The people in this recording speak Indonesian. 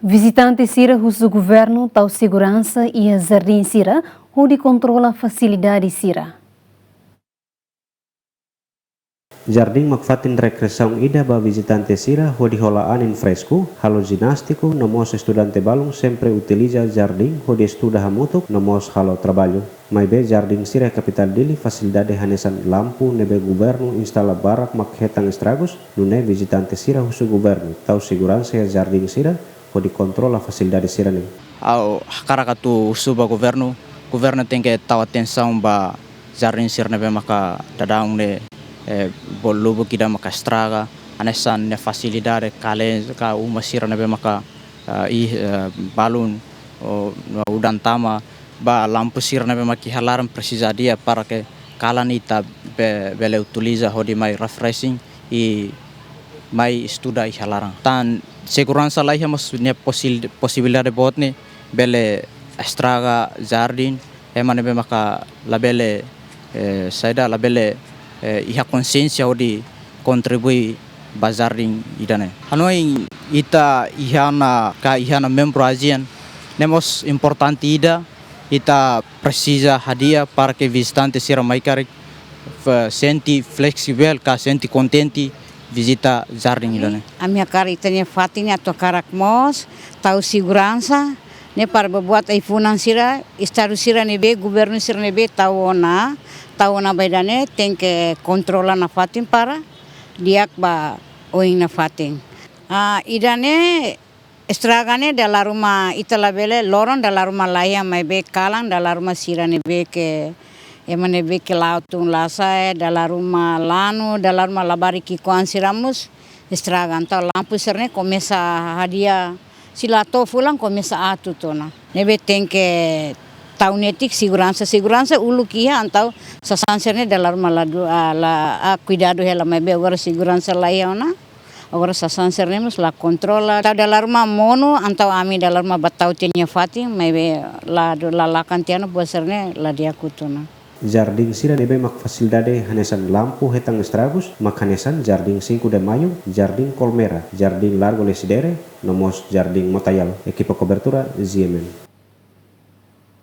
Visitantes Sira do governo tal segurança e a Jardim Sira, onde controla a facilidade Sira. Jardim makfatin recreação ida ba visitante Sira hodi holaan in fresco, halo ginástico, nomos estudante balung sempre utiliza jardim hodi estuda hamutuk, nomos halo trabalho. Maibe Jardim Sira capital dili facilidade hanesan lampu nebe governo instala barak makhetang estragos, nune visitante Sira husu governo, tau segurança e Jardim Sira hodi controla facilidade Sira nem. Ao karakatu suba governo tem que tahu atenção ba Jardim Sira nebe maka dadang ne bolubu kida maka estraga anesan ne facilidade kale ka uma Sira nebe maka balun udan tama ba lampu Sira nebe maki halaram precisa dia para que kalan ita bele utiliza hodi mai refreshing e mai estuda e halaram tan segurança lá hemos ne possibilidade botne bele estraga jardim emane be maka labele saida labele iha consciência hodi contribui ba jardim idane hanoi ita ihana membro azian nemos importante ita precisa hadia para que visitante Sira maikari senti flexível ka senti contente visita jardim idane. A minha cara itanya fatini atau karakmos tahu segurança ne para berbuat ifunan Sira estado Sira nebe governo Sira nebe tahu na baidane tem que controlar na fatin para diak ba oing na fatin. Idane estragane dalam rumah itala bele loron dalam rumah laya mai be kalang dalam rumah Sira nebe ke emane be ke lautun lasa dalam rumah lanu dalam rumah labari kikuan Siramus estragan tau lampu serne começa hadia silato fulang começa atutona nebe tem que tau netik segurança ulu kia antau sasanserne dalam rumah la cuidado hela mai be agora segurança laya ona agora sasanserne mus la controla tau dalam rumah mono antau ami dalam rumah batau tenya fatin mai be la kantiano buaserne la dia kutuna. Jardim Sira nebe mak facilidade hanesan lampu hetang estragos, mak hanesan Jardim 5 de Maio, Jardim Colmera, Jardim Largo Lesidere, nomos Jardim Motayal, equipa cobertura ZMN.